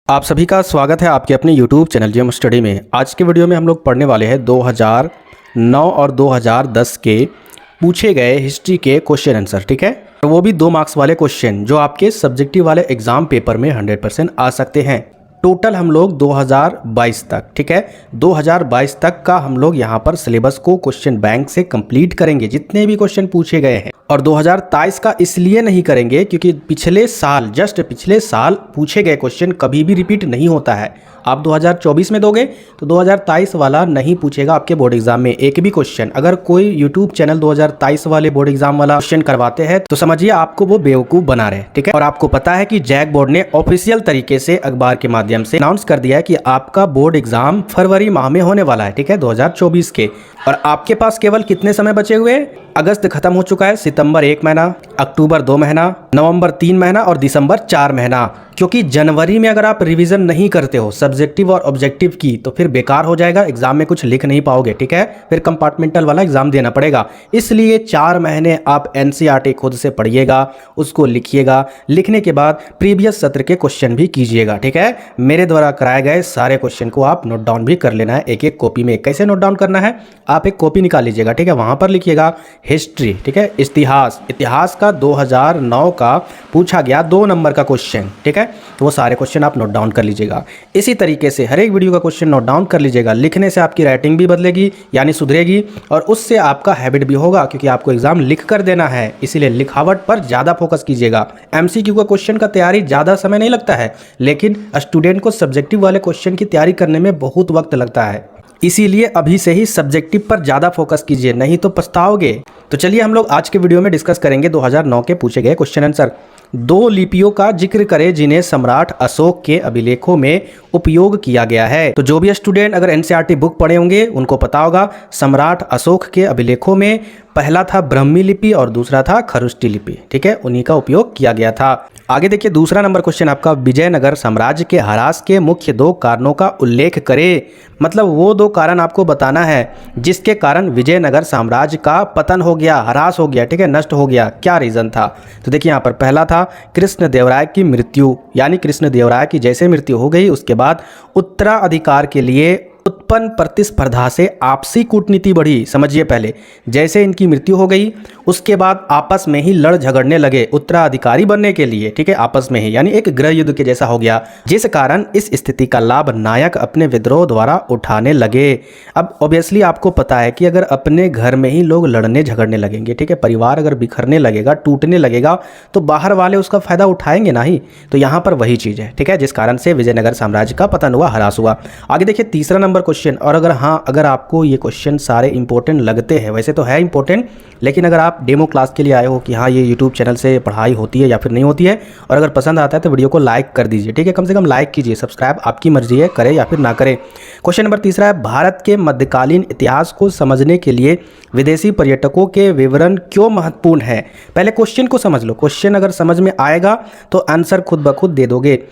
आप सभी का स्वागत है आपके अपने YouTube चैनल जेएम स्टडी में। आज के वीडियो में हम लोग पढ़ने वाले हैं 2009 और 2010 के पूछे गए हिस्ट्री के क्वेश्चन आंसर, ठीक है। वो भी 2 मार्क्स वाले क्वेश्चन जो आपके सब्जेक्टिव वाले एग्जाम पेपर में 100% आ सकते हैं। टोटल हम लोग 2022 तक, ठीक है, 2022 तक का हम लोग यहाँ पर सिलेबस को क्वेश्चन बैंक से कंप्लीट करेंगे, जितने भी क्वेश्चन पूछे गए हैं। और 2023 का इसलिए नहीं करेंगे क्योंकि पिछले साल पूछे गए क्वेश्चन कभी भी रिपीट नहीं होता है। आप 2024 में दोगे तो 2023 वाला नहीं पूछेगा आपके बोर्ड एग्जाम में एक भी क्वेश्चन। अगर कोई यूट्यूब चैनल 2023 वाले बोर्ड एग्जाम वाला क्वेश्चन करवाते हैं तो समझिए आपको वो बेवकूफ बना रहे, ठीक है। और आपको पता है कि जैक बोर्ड ने ऑफिशियल तरीके से अखबार के माध्यम से अनाउंस कर दिया है कि आपका बोर्ड एग्जाम फरवरी माह में होने वाला है, ठीक है, 2024 के। और आपके पास केवल कितने समय बचे हुए? अगस्त खत्म हो चुका है, सितंबर 1 महीना, अक्टूबर 2 महीना, नवंबर 3 महीना और दिसंबर 4 महीना। क्योंकि जनवरी में अगर आप रिवीजन नहीं करते हो सब्जेक्टिव और ऑब्जेक्टिव की तो फिर बेकार हो जाएगा, एग्जाम में कुछ लिख नहीं पाओगे, ठीक है, फिर कंपार्टमेंटल वाला एग्जाम देना पड़ेगा। इसलिए 4 महीने आप एनसीईआरटी खुद से पढ़िएगा, उसको लिखिएगा, लिखने के बाद प्रीवियस सत्र के क्वेश्चन भी कीजिएगा, ठीक है। मेरे द्वारा कराए गए सारे क्वेश्चन को आप नोट डाउन भी कर लेना है एक एक कॉपी में। कैसे नोट डाउन करना है? आप एक कॉपी निकाल लीजिएगा, ठीक है, वहां पर लिखिएगा हिस्ट्री, ठीक है, इतिहास का 2009 का पूछा गया 2 नंबर का क्वेश्चन, ठीक है, तो वो सारे क्वेश्चन आप नोट डाउन कर लीजिएगा। इसी तरीके से हर एक वीडियो का क्वेश्चन नोट डाउन कर लीजिएगा। लिखने से आपकी राइटिंग भी बदलेगी, यानी सुधरेगी, और उससे आपका हैबिट भी होगा क्योंकि आपको एग्जाम लिख कर देना है, इसीलिए लिखावट पर ज़्यादा फोकस कीजिएगा। एमसीक्यू का क्वेश्चन का तैयारी ज़्यादा समय नहीं लगता है, लेकिन स्टूडेंट को सब्जेक्टिव वाले क्वेश्चन की तैयारी करने में बहुत वक्त लगता है। इसीलिए अभी से ही सब्जेक्टिव पर ज़्यादा फोकस कीजिए, नहीं तो पछताओगे। तो चलिए हम लोग आज के वीडियो में डिस्कस करेंगे 2009 के पूछे गए क्वेश्चन आंसर। 2 लिपियों का जिक्र करें जिन्हें सम्राट अशोक के अभिलेखों में उपयोग किया गया है। तो जो भी स्टूडेंट अगर एनसीईआरटी बुक पढ़े होंगे उनको पता होगा सम्राट अशोक के अभिलेखों में पहला था ब्राह्मी लिपि और दूसरा था खरुष्टी लिपि, ठीक है, उन्हीं का उपयोग किया गया था। आगे देखिए दूसरा नंबर क्वेश्चन आपका, विजयनगर साम्राज्य के ह्रास के मुख्य 2 कारणों का उल्लेख करें। मतलब वो 2 कारण आपको बताना है जिसके कारण विजयनगर साम्राज्य का पतन हो गया, ह्रास हो गया, ठीक है, नष्ट हो गया। क्या रीजन था? तो देखिए यहाँ पर पहला था कृष्णदेवराय की मृत्यु, यानी कृष्णदेवराय की जैसे मृत्यु हो गई उसके बाद उत्तराधिकार के लिए उत्पन्न प्रतिस्पर्धा से आपसी कूटनीति बढ़ी। समझिए पहले जैसे इनकी मृत्यु हो गई उसके बाद आपस में ही लड़ झगड़ने लगे उत्तराधिकारी बनने के लिए, ठीक है, आपस में ही, यानी एक गृह युद्ध के जैसा हो गया, जिस कारण इस स्थिति का लाभ नायक अपने विद्रोह द्वारा उठाने लगे। अब ऑब्वियसली आपको पता है कि अगर अपने घर में ही लोग लड़ने झगड़ने लगेंगे, ठीक है, परिवार अगर बिखरने लगेगा, टूटने लगेगा, तो बाहर वाले उसका फायदा उठाएंगे ना ही। तो यहाँ पर वही चीज़ है, ठीक है, जिस कारण से विजयनगर साम्राज्य का पतन हुआ, ह्रास हुआ। आगे देखिए तीसरा नंबर क्वेश्चन, और अगर आपको ये क्वेश्चन सारे इंपॉर्टेंट लगते हैं, वैसे तो है इंपॉर्टेंट, लेकिन अगर आप डेमो क्लास के लिए आए हो कि हाँ ये यूट्यूब चैनल से पढ़ाई होती है या फिर नहीं होती है, और अगर पसंद आता है तो वीडियो को लाइक कर दीजिए, ठीक है, कम से कम लाइक कीजिए, सब्सक्राइब आपकी मर्जी है, करें या फिर ना करें। क्वेश्चन नंबर तीसरा है, भारत के मध्यकालीन इतिहास को समझने के लिए विदेशी पर्यटकों के विवरण क्यों महत्वपूर्ण है? पहले क्वेश्चन को समझ लो, क्वेश्चन अगर समझ में आएगा तो आंसर खुद ब खुद दे दोगे।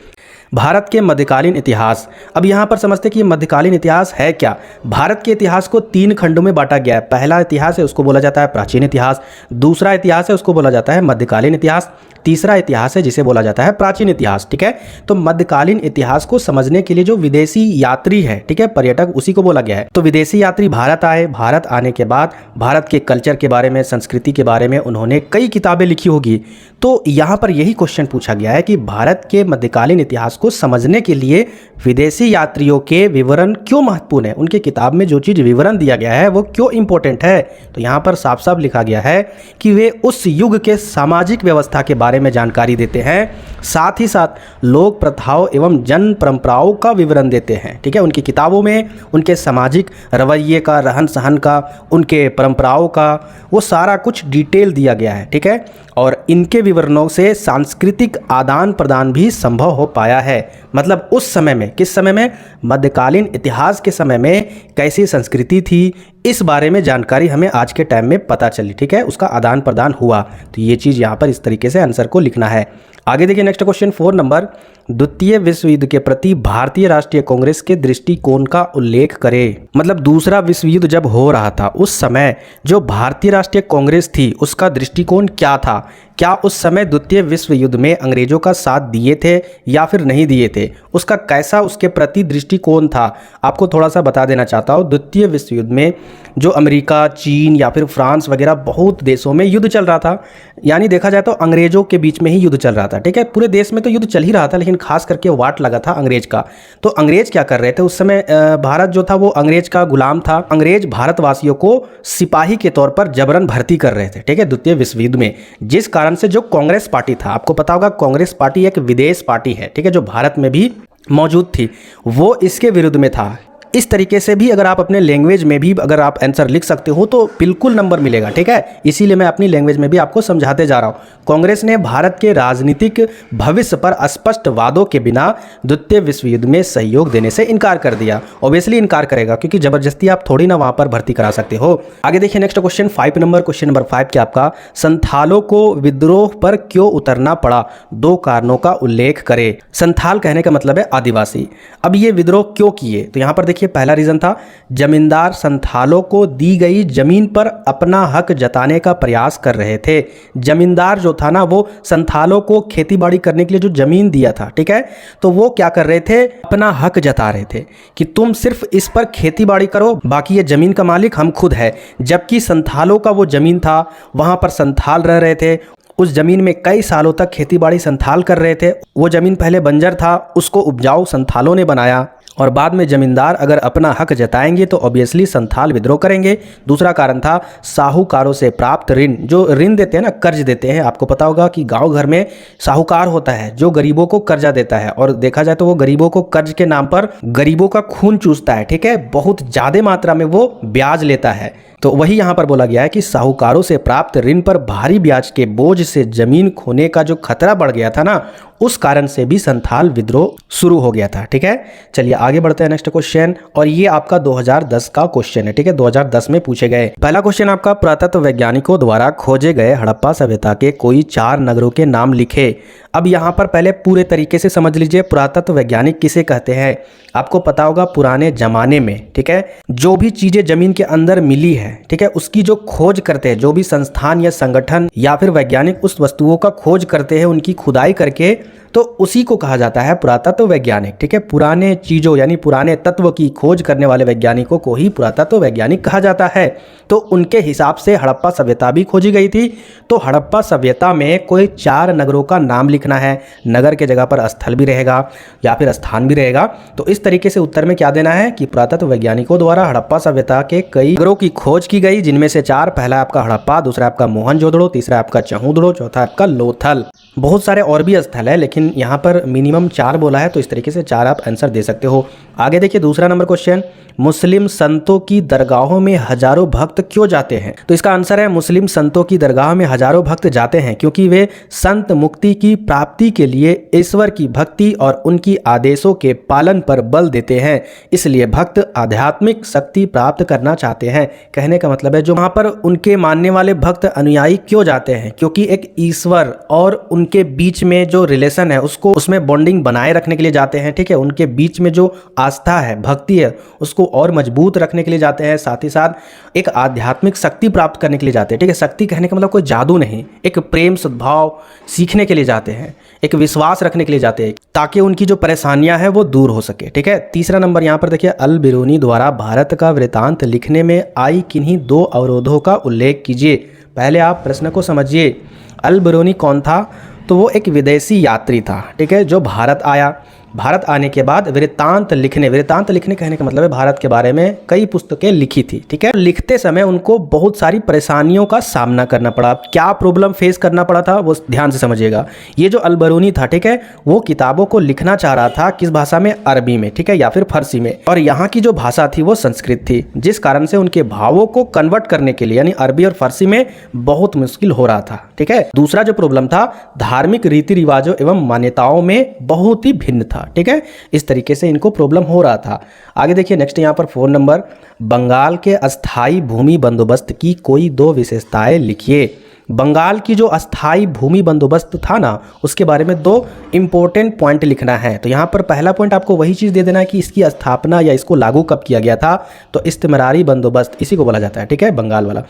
भारत के मध्यकालीन इतिहास, अब यहाँ पर समझते कि मध्यकालीन इतिहास है क्या। भारत के इतिहास को 3 खंडों में बांटा गया है। पहला इतिहास है उसको बोला जाता है प्राचीन इतिहास, दूसरा इतिहास है उसको बोला जाता है मध्यकालीन इतिहास, तीसरा इतिहास है जिसे बोला जाता है प्राचीन इतिहास, ठीक है। तो मध्यकालीन इतिहास को समझने के लिए जो विदेशी यात्री है, ठीक है, पर्यटक, उसी को बोला गया है। तो विदेशी यात्री भारत आए, भारत आने के बाद भारत के कल्चर के बारे में, संस्कृति के बारे में उन्होंने कई किताबें लिखी होगी। तो यहाँ पर यही क्वेश्चन पूछा गया है कि भारत के मध्यकालीन इतिहास को समझने के लिए विदेशी यात्रियों के विवरण क्यों महत्वपूर्ण है, उनके किताब में जो चीज़ विवरण दिया गया है वो क्यों इंपॉर्टेंट है। तो यहाँ पर साफ साफ लिखा गया है कि वे उस युग के सामाजिक व्यवस्था के बारे में जानकारी देते हैं, साथ ही साथ लोक प्रथाओं एवं जन परंपराओं का विवरण देते हैं, ठीक है। उनकी किताबों में उनके सामाजिक रवैये का, रहन सहन का, उनके परंपराओं का, वो सारा कुछ डिटेल दिया गया है, ठीक है। और इनके विवरणों से सांस्कृतिक आदान प्रदान भी संभव हो पाया है। मतलब उस समय में, किस समय में? मध्यकालीन इतिहास के समय में कैसी संस्कृति थी, इस बारे में जानकारी हमें आज के टाइम में पता चली, ठीक है, उसका आदान प्रदान हुआ। तो ये चीज़ यहाँ पर इस तरीके से आंसर को लिखना है। आगे देखिए नेक्स्ट क्वेश्चन 4 नंबर, द्वितीय विश्व युद्ध के प्रति भारतीय राष्ट्रीय कांग्रेस के दृष्टिकोण का उल्लेख करें। मतलब दूसरा विश्व युद्ध जब हो रहा था उस समय जो भारतीय राष्ट्रीय कांग्रेस थी उसका दृष्टिकोण क्या था? क्या उस समय द्वितीय विश्व युद्ध में अंग्रेजों का साथ दिए थे या फिर नहीं दिए थे? उसका कैसा उसके प्रति दृष्टिकोण था? आपको थोड़ा सा बता देना चाहता हूँ, द्वितीय विश्व युद्ध में जो अमेरिका, चीन या फिर फ्रांस वगैरह बहुत देशों में युद्ध चल रहा था, यानी देखा जाए तो अंग्रेजों के बीच में ही युद्ध चल रहा था, ठीक है। पूरे देश में तो युद्ध चल ही रहा था, लेकिन खास करके वाट लगा था अंग्रेज का। तो अंग्रेज क्या कर रहे थे उस समय, भारत जो था वो अंग्रेज का गुलाम था। अंग्रेज भारतवासियों को सिपाही के तौर पर जबरन भर्ती कर रहे थे, ठीक है, द्वितीय विश्व युद्ध में। जिस कारण से जो कांग्रेस पार्टी था, आपको पता होगा कांग्रेस पार्टी एक विदेश पार्टी है, ठीक है, जो भारत में भी मौजूद थी, वो इसके विरुद्ध में था। इस तरीके से भी अगर आप अपने लैंग्वेज में भी अगर आप आंसर लिख सकते हो तो बिल्कुल नंबर मिलेगा, ठीक है। इसीलिए मैं अपनी लैंग्वेज में भी आपको समझाते जा रहा हूँ। कांग्रेस ने भारत के राजनीतिक भविष्य पर स्पष्ट वादों के बिना द्वितीय विश्व युद्ध में सहयोग देने से इनकार कर दिया। ऑब्वियसली इनकार करेगा, क्योंकि जबरदस्ती आप थोड़ी ना वहां पर भर्ती करा सकते हो। आगे देखिए next question 5 number, question number 5 क्या आपका, संथालों को विद्रोह पर क्यों उतरना पड़ा? 2 कारणों का उल्लेख करें। संथाल कहने का मतलब है आदिवासी। अब ये विद्रोह क्यों किए? तो यहाँ पर देखिए पहला रीजन था, जमींदार संथालों को दी गई जमीन पर अपना हक जताने का प्रयास कर रहे थे। जमींदार जो था ना, वो संथालों को खेतीबाड़ी करने के लिए जो जमीन दिया था, ठीक है, तो वो क्या कर रहे थे, अपना हक जता रहे थे कि तुम सिर्फ इस पर खेतीबाड़ी करो, बाकी ये जमीन का मालिक हम खुद है। जबकि संथालों का वो जमीन था, वहां पर संथाल रह रहे थे, उस जमीन में कई सालों तक खेतीबाड़ी संथाल कर रहे थे। वो जमीन पहले बंजर था, उसको उपजाऊ संथालों ने बनाया, और बाद में जमींदार अगर अपना हक जताएंगे तो ऑब्वियसली संथाल विद्रोह करेंगे। दूसरा कारण था, साहूकारों से प्राप्त ऋण, जो ऋण देते हैं ना, कर्ज देते हैं। आपको पता होगा कि गांव घर में साहूकार होता है जो गरीबों को कर्जा देता है, और देखा जाए तो वो गरीबों को कर्ज के नाम पर गरीबों का खून चूसता है, ठीक है, बहुत ज्यादा मात्रा में वो ब्याज लेता है। तो वही यहाँ पर बोला गया है कि साहूकारों से प्राप्त ऋण पर भारी ब्याज के बोझ से जमीन खोने का जो खतरा बढ़ गया था ना, उस कारण से भी संथाल विद्रोह शुरू हो गया था, ठीक है। चलिए आगे बढ़ते हैं नेक्स्ट क्वेश्चन, और ये आपका 2010 का क्वेश्चन है, ठीक है, 2010 में पूछे गए। पहला क्वेश्चन आपका, पुरातत्व वैज्ञानिकों द्वारा खोजे गए हड़प्पा सभ्यता के कोई 4 नगरों के नाम लिखे। अब यहाँ पर पहले पूरे तरीके से समझ लीजिए, पुरातत्व वैज्ञानिक किसे कहते हैं। आपको पता होगा पुराने जमाने में, ठीक है, जो भी चीजें जमीन के अंदर मिली है, ठीक है, उसकी जो खोज करते हैं, जो भी संस्थान या संगठन या फिर वैज्ञानिक उस वस्तुओं का खोज करते हैं, उनकी खुदाई करके, तो उसी को कहा जाता है पुरातत्व वैज्ञानिक, ठीक है। पुराने चीजों यानी पुराने तत्व की खोज करने वाले वैज्ञानिकों को ही पुरातत्व वैज्ञानिक कहा जाता है। तो उनके हिसाब से हड़प्पा सभ्यता भी खोजी गई थी। तो हड़प्पा सभ्यता में कोई 4 नगरों का नाम लिखना है। नगर के जगह पर स्थल भी रहेगा या फिर स्थान भी रहेगा। तो इस तरीके से उत्तर में क्या देना है कि पुरातत्व वैज्ञानिकों द्वारा हड़प्पा सभ्यता के कई नगरों की खोज की गई, जिनमें से 4, पहला आपका हड़प्पा, दूसरा आपका मोहनजोदड़ो, तीसरा आपका चहूदड़ो, चौथा आपका लोथल। बहुत सारे और भी स्थल है, लेकिन यहाँ पर मिनिमम 4 बोला है, तो इस तरीके से 4 आप आंसर दे सकते हो। आगे देखिए दूसरा नंबर क्वेश्चन, मुस्लिम संतों की दरगाहों में हजारों भक्त क्यों जाते हैं? तो इसका आंसर है, मुस्लिम संतों की दरगाह में हजारों भक्त जाते हैं क्योंकि वे संत मुक्ति की प्राप्ति के लिए ईश्वर की भक्ति और उनकी आदेशों के पालन पर बल देते हैं। इसलिए भक्त आध्यात्मिक शक्ति प्राप्त करना चाहते हैं। कहने का मतलब है जो वहां पर उनके मानने वाले भक्त अनुयायी क्यों जाते हैं, क्योंकि एक ईश्वर और उनके बीच में जो रिलेशन है उसको उसमें बॉन्डिंग बनाए रखने के लिए जाते हैं, ठीक है। उनके बीच में जो आस्था है, भक्ति है, उसको और मजबूत रखने के लिए जाते हैं। साथ ही साथ एक आध्यात्मिक शक्ति प्राप्त करने के लिए जाते हैं, ठीक है। शक्ति कहने का मतलब कोई जादू नहीं, एक प्रेम सद्भाव सीखने के लिए जाते हैं, एक विश्वास रखने के लिए जाते हैं, ताकि उनकी जो परेशानियां हैं वो दूर हो सके, ठीक है। तीसरा नंबर यहाँ पर देखिए, अल बिरूनी द्वारा भारत का वृतांत लिखने में आई किन्हीं 2 अवरोधों का उल्लेख कीजिए। पहले आप प्रश्न को समझिए। अल बिरूनी कौन था? तो वो एक विदेशी यात्री था, ठीक है, जो भारत आया। भारत आने के बाद वृत्तांत लिखने कहने का मतलब है भारत के बारे में कई पुस्तकें लिखी थी, ठीक है। लिखते समय उनको बहुत सारी परेशानियों का सामना करना पड़ा। क्या प्रॉब्लम फेस करना पड़ा था वो ध्यान से समझिएगा। ये जो अल बिरूनी था, ठीक है, वो किताबों को लिखना चाह रहा था किस भाषा में? अरबी में, ठीक है, या फिर फारसी में। और यहाँ की जो भाषा थी वो संस्कृत थी, जिस कारण से उनके भावों को कन्वर्ट करने के लिए यानी अरबी और फारसी में बहुत मुश्किल हो रहा था, ठीक है। दूसरा जो प्रॉब्लम था, धार्मिक रीति रिवाजों एवं मान्यताओं में बहुत ही भिन्न था, ठीक है, इस तरीके से इनको प्रॉब्लम हो रहा था। आगे देखिए नेक्स्ट यहाँ पर 4 नंबर, बंगाल के अस्थाई भूमि बंदोबस्त की कोई 2 विशेषताएं लिखिए। बंगाल की जो अस्थाई भूमि बंदोबस्त था ना, उसके बारे में 2 इंपॉर्टेंट पॉइंट लिखना है। तो यहाँ पर पहला पॉइंट आपको वही चीज़ दे देना है कि इसकी स्थापना या इसको लागू कब किया गया था। तो इस्तिमरारी बंदोबस्त इसी को बोला जाता है, ठीक है, बंगाल वाला।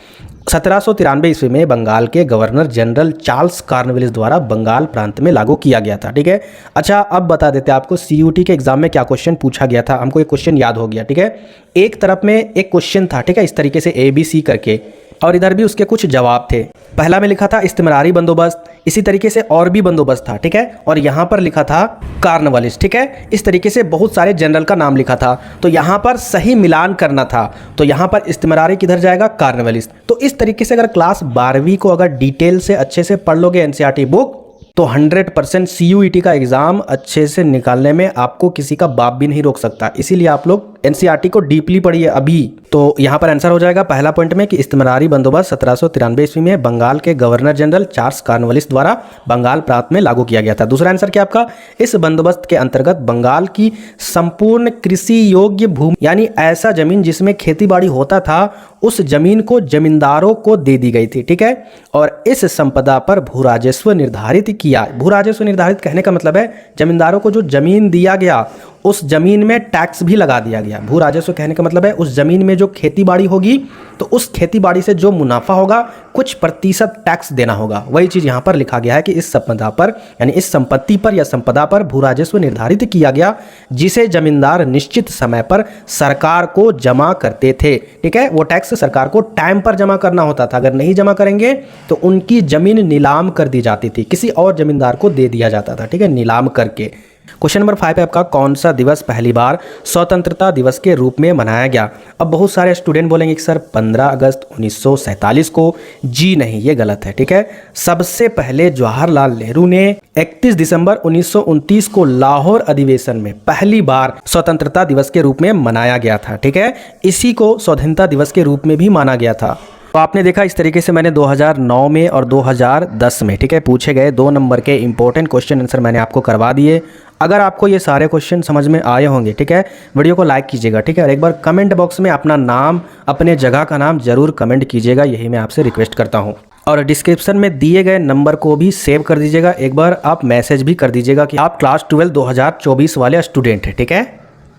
1793 ईस्वी में बंगाल के गवर्नर जनरल चार्ल्स कॉर्नवालिस द्वारा बंगाल प्रांत में लागू किया गया था, ठीक है। अच्छा, अब बता देते हैं आपको CUT के एग्जाम में क्या क्वेश्चन पूछा गया था। हमको एक क्वेश्चन याद हो गया, ठीक है। एक तरफ में एक क्वेश्चन था, ठीक है, इस तरीके से ABC करके, और इधर भी उसके कुछ जवाब थे। पहला में लिखा था इस्तिमरारी बंदोबस्त, इसी तरीके से और भी बंदोबस्त था, ठीक है, और यहाँ पर लिखा था कॉर्नवालिस, ठीक है। इस तरीके से बहुत सारे जनरल का नाम लिखा था, तो यहाँ पर सही मिलान करना था। तो यहाँ पर इस्तिमरारी किधर जाएगा, कॉर्नवालिस। तो इस तरीके से अगर क्लास 12वीं को अगर डिटेल से अच्छे से पढ़ लोगे NCERT बुक, तो 100% CUET का एग्ज़ाम अच्छे से निकालने में आपको किसी का बाप भी नहीं रोक सकता। इसीलिए आप लोग NCERT को डीपली पढ़िए अभी। तो यहाँ पर आंसर हो जाएगा पहला पॉइंट में कि इस्तिमरारी बंदोबस्त 1793 ईस्वी में बंगाल के गवर्नर जनरल चार्ल्स कॉर्नवालिस द्वारा बंगाल प्रांत में लागू किया गया था। दूसरा आंसर क्या आपका, इस बंदोबस्त के अंतर्गत बंगाल की संपूर्ण कृषि योग्य भूमि, यानी ऐसा जमीन जिसमें खेती बाड़ी होता था, उस जमीन को जमींदारों को दे दी गई थी, ठीक है। और इस संपदा पर भू राजस्व निर्धारित किया। भू राजस्व निर्धारित कहने का मतलब है जमींदारों को जो जमीन दिया गया उस जमीन में टैक्स भी लगा दिया गया। भू राजस्व कहने का मतलब है उस जमीन में जो खेती बाड़ी होगी तो उस खेती बाड़ी से जो मुनाफा होगा कुछ प्रतिशत टैक्स देना होगा। वही चीज़ यहाँ पर लिखा गया है कि इस संपदा पर, यानी इस संपत्ति पर या संपदा पर भू राजस्व निर्धारित किया गया, जिसे जमींदार निश्चित समय पर सरकार को जमा करते थे, ठीक है। वो टैक्स सरकार को टाइम पर जमा करना होता था। अगर नहीं जमा करेंगे तो उनकी जमीन नीलाम कर दी जाती थी, किसी और जमींदार को दे दिया जाता था, ठीक है, नीलाम करके। क्वेश्चन नंबर 5 है आपका, कौन सा दिवस पहली बार स्वतंत्रता दिवस के रूप में मनाया गया। अब बहुत सारे स्टूडेंट बोलेंगे कि सर 15 अगस्त 1947 को। जी नहीं, ये गलत है, ठीक है। सबसे पहले जवाहरलाल नेहरू ने 31 दिसंबर 1929 को लाहौर अधिवेशन में पहली बार स्वतंत्रता दिवस के रूप में मनाया गया था, ठीक है। इसी को स्वाधीनता दिवस के रूप में भी माना गया था। तो आपने देखा इस तरीके से मैंने 2009 में और 2010 में, ठीक है, पूछे गए 2 नंबर के इंपॉर्टेंट क्वेश्चन आंसर मैंने आपको करवा दिए। अगर आपको ये सारे क्वेश्चन समझ में आए होंगे, ठीक है, वीडियो को लाइक कीजिएगा, ठीक है, और एक बार कमेंट बॉक्स में अपना नाम, अपने जगह का नाम जरूर कमेंट कीजिएगा, यही मैं आपसे रिक्वेस्ट करता हूँ। और डिस्क्रिप्शन में दिए गए नंबर को भी सेव कर दीजिएगा। एक बार आप मैसेज भी कर दीजिएगा कि आप क्लास 12 2024 वाले स्टूडेंट हैं, ठीक है।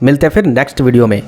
मिलते हैं फिर नेक्स्ट वीडियो में।